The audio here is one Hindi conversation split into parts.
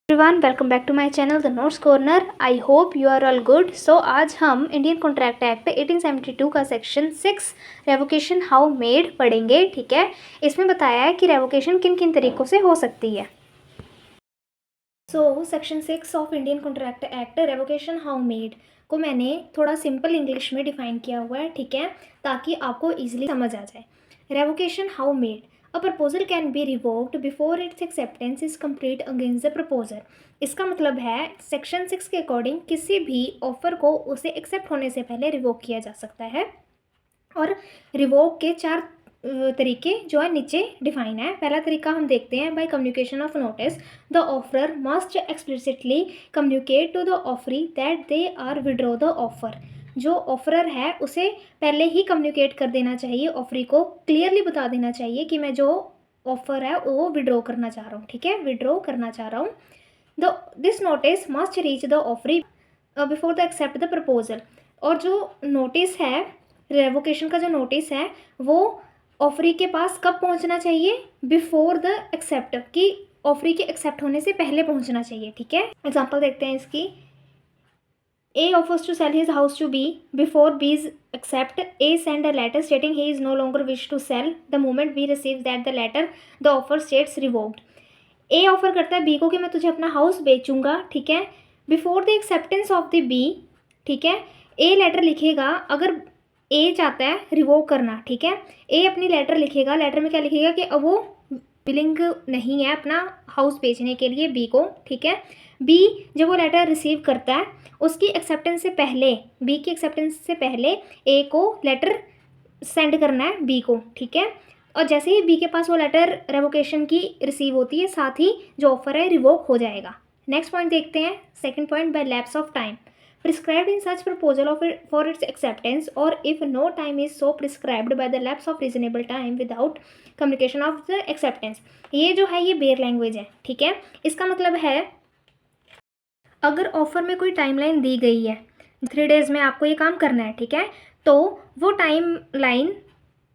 Everyone, welcome back to my channel the notes corner. I hope you are all good. So आज हम इंडियन कॉन्ट्रैक्ट एक्ट 1872 का सेक्शन 6 रेवोकेशन हाउ मेड पढ़ेंगे। ठीक है, इसमें बताया है कि रेवोकेशन किन किन तरीक़ों से हो सकती है। So section 6 of Indian contract act revocation how made को मैंने थोड़ा सिंपल इंग्लिश में डिफाइन किया हुआ है, ठीक है, ताकि आपको ईजिली समझ आ जाए। Revocation how made, a proposal can be revoked before it's acceptance is complete against the proposer. इसका मतलब है सेक्शन 6 के अकॉर्डिंग किसी भी ऑफर को उसे एक्सेप्ट होने से पहले रिवोक किया जा सकता है। और रिवोक के 4 तरीके जो है नीचे डिफाइन है। पहला तरीका हम देखते हैं, by communication of notice the offerer must explicitly communicate to the offeree that they are withdraw the offer. जो ऑफरर है उसे पहले ही कम्युनिकेट कर देना चाहिए, ऑफरी को क्लियरली बता देना चाहिए कि मैं जो ऑफर है वो विड्रॉ करना चाह रहा हूँ। ठीक है, विड्रॉ करना चाह रहा हूँ। This notice must reach the offeree before the accept the proposal. और जो नोटिस है, रेवोकेशन का जो नोटिस है, वो ऑफरी के पास कब पहुंचना चाहिए? बिफोर द एक्सेप्ट, कि ऑफरी के एक्सेप्ट होने से पहले पहुंचना चाहिए। ठीक है, एग्जांपल देखते हैं इसकी। A offers to sell his house to B. Before B's accept, A send a letter stating he is no longer wish to sell. The moment B receives that the letter, the offer states revoked. A offer करता है B को कि मैं तुझे अपना हाउस बेचूंगा, ठीक है, before the acceptance of the B, ठीक है, A लेटर लिखेगा। अगर A चाहता है रिवोक करना, ठीक है, A अपनी लेटर लिखेगा। लेटर में क्या लिखेगा कि अब वो विलिंग नहीं है अपना हाउस बेचने के लिए B को, ठीक है। B जब वो लेटर रिसीव करता है, उसकी एक्सेप्टेंस से पहले, B की एक्सेप्टेंस से पहले A को लेटर सेंड करना है B को, ठीक है। और जैसे ही B के पास वो लेटर रेवोकेशन की रिसीव होती है, साथ ही जो ऑफर है रिवोक हो जाएगा। नेक्स्ट पॉइंट देखते हैं, second point, by lapse of time prescribed in such proposal for its acceptance, or if no time is so prescribed by the lapse of reasonable time without communication of the acceptance। ये जो है ये बेयर लैंग्वेज है, ठीक है। इसका मतलब है अगर ऑफर में कोई टाइमलाइन दी गई है, 3 डेज़ में आपको ये काम करना है, ठीक है, तो वो टाइम लाइन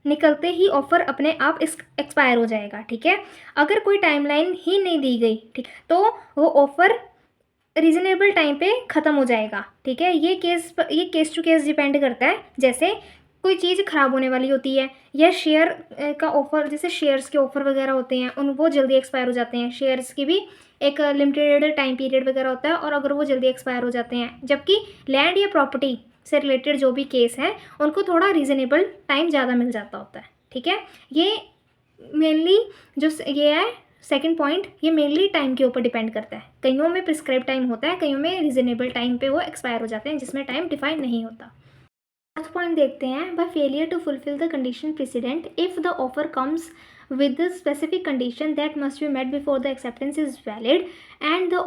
निकलते ही ऑफर अपने आप एक्सपायर हो जाएगा। ठीक है, अगर कोई टाइमलाइन ही नहीं दी गई, ठीक, तो वो ऑफर रीज़नेबल टाइम पे ख़त्म हो जाएगा। ठीक है, ये केस टू केस डिपेंड करता है। जैसे कोई चीज़ ख़राब होने वाली होती है, या शेयर का ऑफ़र, जैसे शेयर्स के ऑफ़र वगैरह होते हैं, उन वो जल्दी एक्सपायर हो जाते हैं। शेयर्स की भी एक लिमिटेड टाइम पीरियड वगैरह होता है, और अगर वो जल्दी एक्सपायर हो जाते हैं, जबकि लैंड या प्रॉपर्टी से रिलेटेड जो भी केस हैं उनको थोड़ा रीज़नेबल टाइम ज़्यादा मिल जाता होता है। ठीक है, ये मेनली जो ये है सेकंड पॉइंट, ये मेनली टाइम के ऊपर डिपेंड करता है। कईयों में प्रिस्क्राइब टाइम होता है, कईयों में रीजनेबल टाइम पे वो एक्सपायर हो जाते हैं, जिसमें टाइम डिफाइन नहीं होता। लास्ट पॉइंट देखते हैं, by failure to fulfil the condition precedent if the offer comes with the specific condition that must be met before the acceptance is valid and the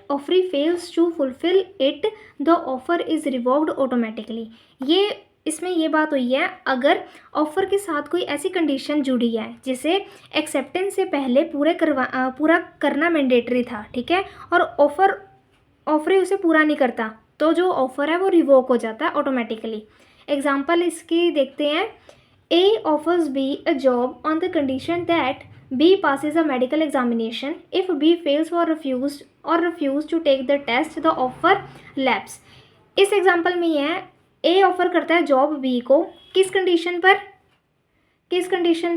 offer fails to fulfill it, the offer is revoked automatically। ये इसमें ये बात हुई है, अगर ऑफ़र के साथ कोई ऐसी कंडीशन जुड़ी है जिसे एक्सेप्टेंस से पहले पूरा करना मैंडेटरी था, ठीक है, और ऑफर उसे पूरा नहीं करता, तो जो ऑफ़र है वो रिवोक हो जाता है ऑटोमेटिकली। एग्जांपल इसकी देखते हैं। A offers B a job on the condition that B passes a medical examination. If B fails or refuse to take the test, the offer lapse। इस एग्जांपल में ये है, A ऑफ़र करता है जॉब B को, किस कंडीशन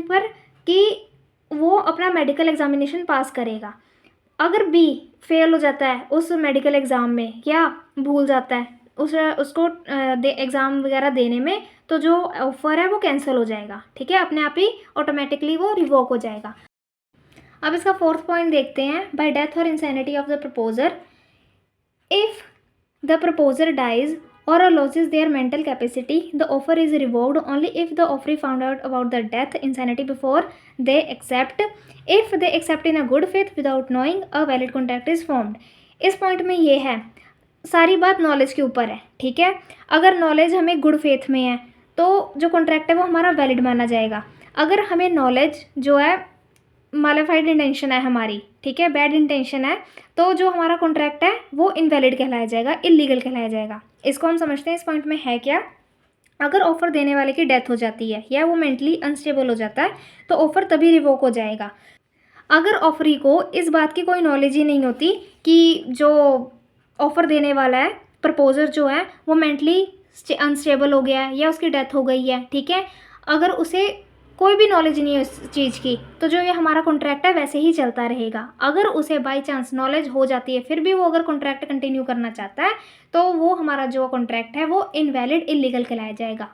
पर कि वो अपना मेडिकल एग्जामिनेशन पास करेगा। अगर B फेल हो जाता है उस मेडिकल एग्ज़ाम में, या भूल जाता है उसको एग्ज़ाम वगैरह देने में, तो जो ऑफ़र है वो कैंसिल हो जाएगा। ठीक है, अपने आप ही ऑटोमेटिकली वो रिवोक हो जाएगा। अब इसका फोर्थ पॉइंट देखते हैं, बाय डेथ और insanity of the proposer if the proposer dies or loses their mental capacity, the offer is revoked only if the offeree found out about the death, insanity before they accept. If they accept in a good faith without knowing, a valid contract is formed। इस पॉइंट में ये है, सारी बात नॉलेज के ऊपर है। ठीक है, अगर नॉलेज हमें गुड फेथ में है तो जो कॉन्ट्रैक्ट है वो हमारा वैलिड माना जाएगा। अगर हमें नॉलेज जो है मालिफाइड इंटेंशन है हमारी, ठीक है, बैड इंटेंशन है, तो जो हमारा कॉन्ट्रैक्ट है वो इनवैलिड कहलाया जाएगा, इलीगल कहलाया जाएगा। इसको हम समझते हैं। इस पॉइंट में है क्या, अगर ऑफ़र देने वाले की डेथ हो जाती है या वो मेंटली अनस्टेबल हो जाता है, तो ऑफ़र तभी रिवोक हो जाएगा। अगर ऑफरी को इस बात की कोई नॉलेज ही नहीं होती कि जो ऑफ़र देने वाला है, प्रपोज़र जो है वो मेंटली अनस्टेबल हो गया है या उसकी डेथ हो गई है, ठीक है। अगर उसे कोई भी नॉलेज नहीं है इस चीज़ की, तो जो ये हमारा कॉन्ट्रैक्ट है वैसे ही चलता रहेगा। अगर उसे बाई चांस नॉलेज हो जाती है फिर भी वो अगर कॉन्ट्रैक्ट कंटिन्यू करना चाहता है, तो वो हमारा जो कॉन्ट्रैक्ट है वो इनवैलिड इल्लीगल कहलाया जाएगा।